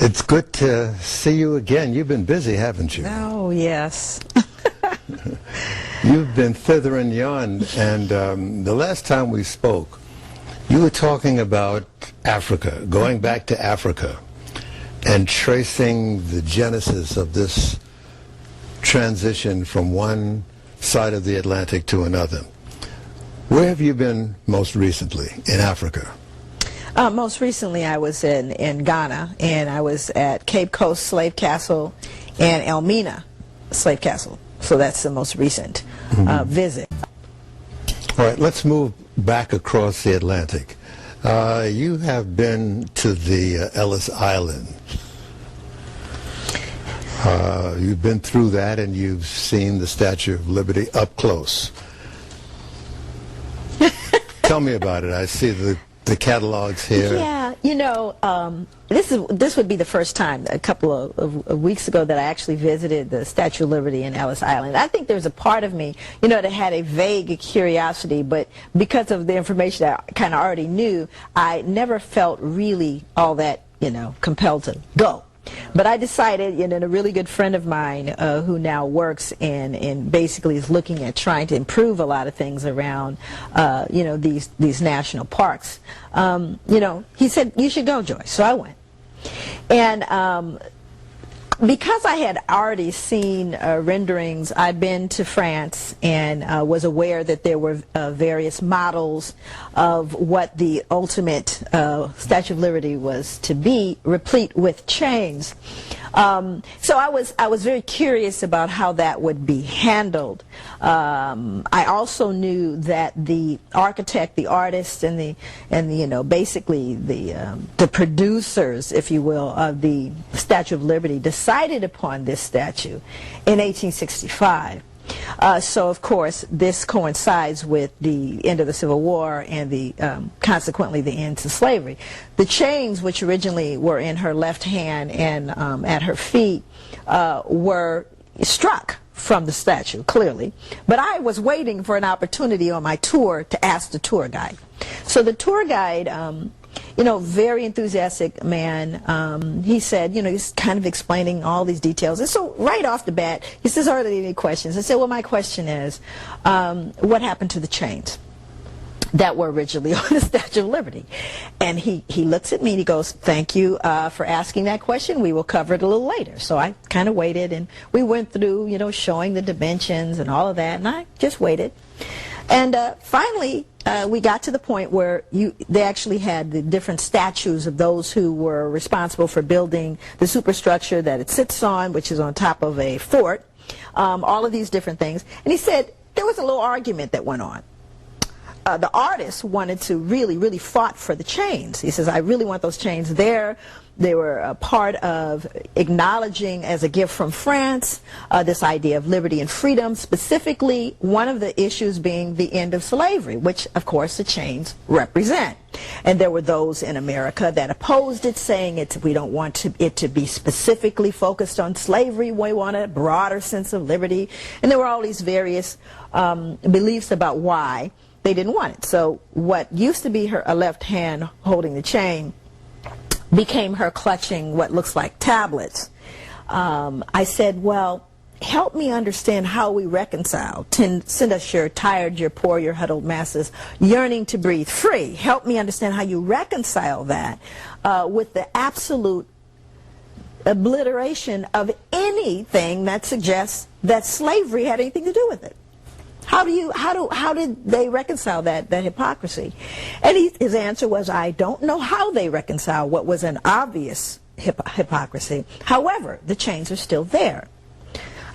It's good to see you again. You've been busy, haven't you? Oh, yes. You've been thither and yon, and the last time we spoke, you were talking about Africa, going back to Africa, and tracing the genesis of this transition from one side of the Atlantic to another. Where have you been most recently in Africa? Most recently I was in Ghana, and I was at Cape Coast Slave Castle and Elmina Slave Castle. So that's the most recent visit. All right, let's move back across the Atlantic. You have been to the Ellis Island. You've been through that, and you've seen the Statue of Liberty up close. Tell me about it. I see the catalogs here. Yeah, you know, this would be the first time a couple of weeks ago that I actually visited the Statue of Liberty in Ellis Island. I think there's a part of me, you know, that had a vague curiosity, but because of the information that I kind of already knew, I never felt really all that, you know, compelled to go. But I decided, and a really good friend of mine who now works and basically is looking at trying to improve a lot of things around, you know, these national parks. You know, he said, you should go, Joy. So I went. And because I had already seen renderings, I'd been to France and was aware that there were various models of what the ultimate Statue of Liberty was to be, replete with chains. So I was very curious about how that would be handled. I also knew that the architect, the artist, and the you know, basically the producers, if you will, of the Statue of Liberty decided upon this statue in 1865. So of course this coincides with the end of the Civil War and the consequently the end to slavery. The chains, which originally were in her left hand and at her feet, were struck from the statue, clearly. But I was waiting for an opportunity on my tour to ask the tour guide. So the tour guide, you know, very enthusiastic man, he said, you know, he's kind of explaining all these details. And so right off the bat, he says, are there any questions? I said, well, my question is, what happened to the chains that were originally on the Statue of Liberty? And he looks at me and he goes, thank you for asking that question. We will cover it a little later. So I kind of waited, and we went through, you know, showing the dimensions and all of that, and I just waited. And finally, we got to the point where they actually had the different statues of those who were responsible for building the superstructure that it sits on, which is on top of a fort, all of these different things. And he said there was a little argument that went on. The artist wanted to really fought for the chains. He says, I really want those chains there. They were a part of acknowledging as a gift from France this idea of liberty and freedom, specifically one of the issues being the end of slavery, which of course the chains represent. And there were those in America that opposed it, saying we don't want it to be specifically focused on slavery, we want a broader sense of liberty. And there were all these various beliefs about why they didn't want it. So what used to be a left hand holding the chain became her clutching what looks like tablets. I said, well, help me understand how we reconcile. Send us your tired, your poor, your huddled masses yearning to breathe free. Help me understand how you reconcile that with the absolute obliteration of anything that suggests that slavery had anything to do with it. How did they reconcile that hypocrisy? And his answer was, I don't know how they reconcile what was an obvious hypocrisy. However, the chains are still there.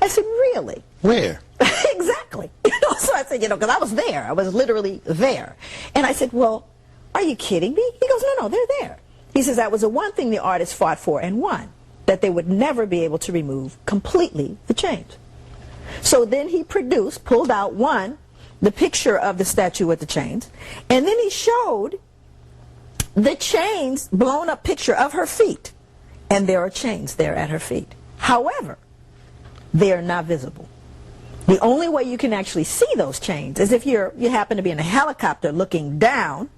I said, really? Where? Exactly. So I said, because I was there. I was literally there. And I said, well, are you kidding me? He goes, no, they're there. He says, that was the one thing the artist fought for and won, that they would never be able to remove completely the chains. So then he pulled out the picture of the statue with the chains, and then he showed the chains, blown up picture of her feet, and there are chains there at her feet. However, they are not visible. The only way you can actually see those chains is if you happen to be in a helicopter looking down,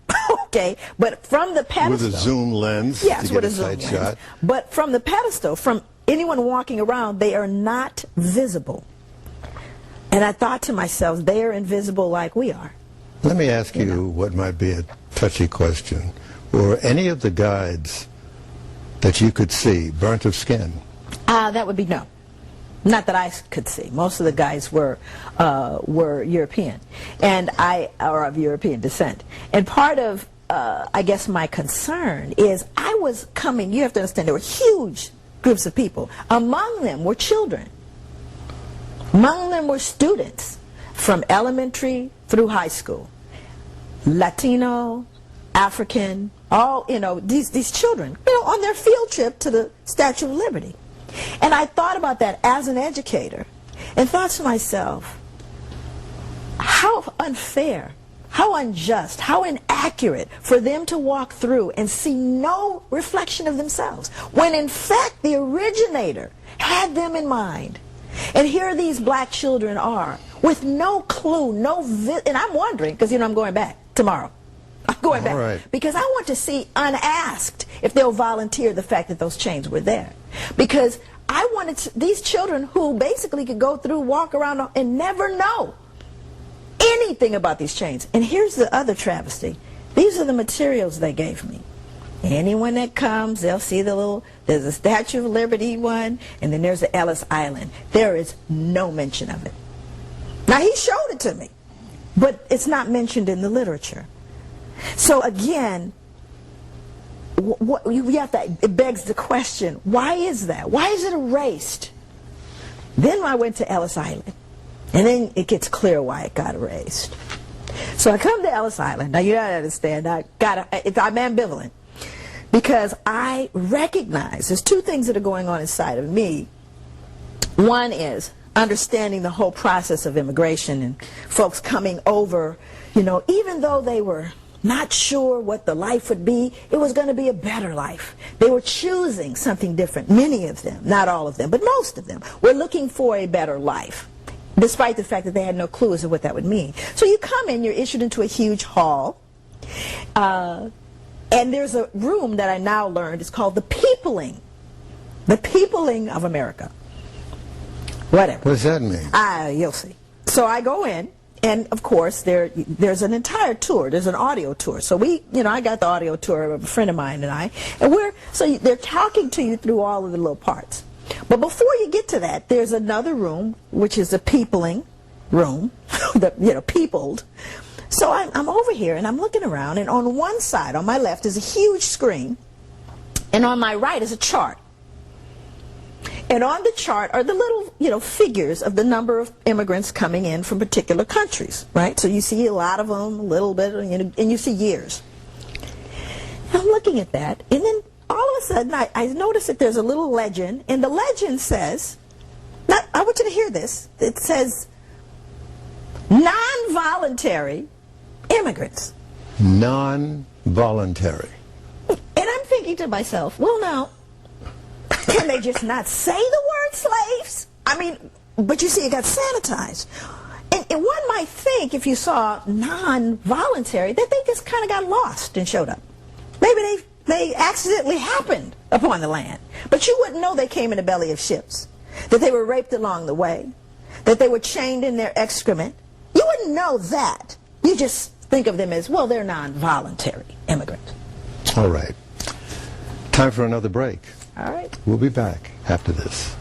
Okay, but from the pedestal. With a zoom lens yes, to with get a zoom tight lens. shot. But from the pedestal, from anyone walking around, they are not visible. And I thought to myself, they are invisible like we are. Let me ask you what might be a touchy question. Were any of the guides that you could see burnt of skin? That would be no. Not that I could see. Most of the guys were European, and are of European descent. And part of, I guess, my concern is I was coming. You have to understand, there were huge groups of people. Among them were children. Among them were students from elementary through high school, Latino, African, all, these children, on their field trip to the Statue of Liberty. And I thought about that as an educator and thought to myself, how unfair, how unjust, how inaccurate for them to walk through and see no reflection of themselves, when in fact the originator had them in mind. And here these black children are with no clue, and I'm wondering, because I'm going back tomorrow. I'm going back right. because I want to see unasked if they'll volunteer the fact that those chains were there. Because I wanted these children who basically could go through, walk around and never know anything about these chains. And here's the other travesty. These are the materials they gave me. Anyone that comes, they'll see there's a Statue of Liberty one, and then there's the Ellis Island. There is no mention of it. Now, he showed it to me, but it's not mentioned in the literature. So again, it begs the question, why is that? Why is it erased? Then I went to Ellis Island, and then it gets clear why it got erased. So I come to Ellis Island. Now, you gotta understand, I'm ambivalent, because I recognize there's two things that are going on inside of me. One is understanding the whole process of immigration and folks coming over, even though they were not sure what the life would be, it was going to be a better life. They were choosing something different. Many of them, not all of them, but most of them, were looking for a better life, despite the fact that they had no clue as to what that would mean. So you come in, you're issued into a huge hall, and there's a room that I now learned is called the peopling of America. Whatever. What does that mean? You'll see. So I go in, and of course there's an entire tour. There's an audio tour. So I got the audio tour of a friend of mine and I, and they're talking to you through all of the little parts. But before you get to that, there's another room, which is the peopling room, peopled. So I'm over here and I'm looking around, and on one side, on my left, is a huge screen, and on my right is a chart. And on the chart are the little, figures of the number of immigrants coming in from particular countries, right? So you see a lot of them, a little bit, and you see years. And I'm looking at that, and then all of a sudden I notice that there's a little legend, and the legend says, now I want you to hear this, it says, non-voluntary immigrants. Non-voluntary. And I'm thinking to myself, well, now, can they just not say the word slaves? I mean, but you see, it got sanitized. And one might think, if you saw non-voluntary, that they just kind of got lost and showed up. Maybe they accidentally happened upon the land. But you wouldn't know they came in the belly of ships, that they were raped along the way, that they were chained in their excrement. You wouldn't know that. You just think of them as, well, they're non-voluntary immigrants. All right. Time for another break. All right. We'll be back after this.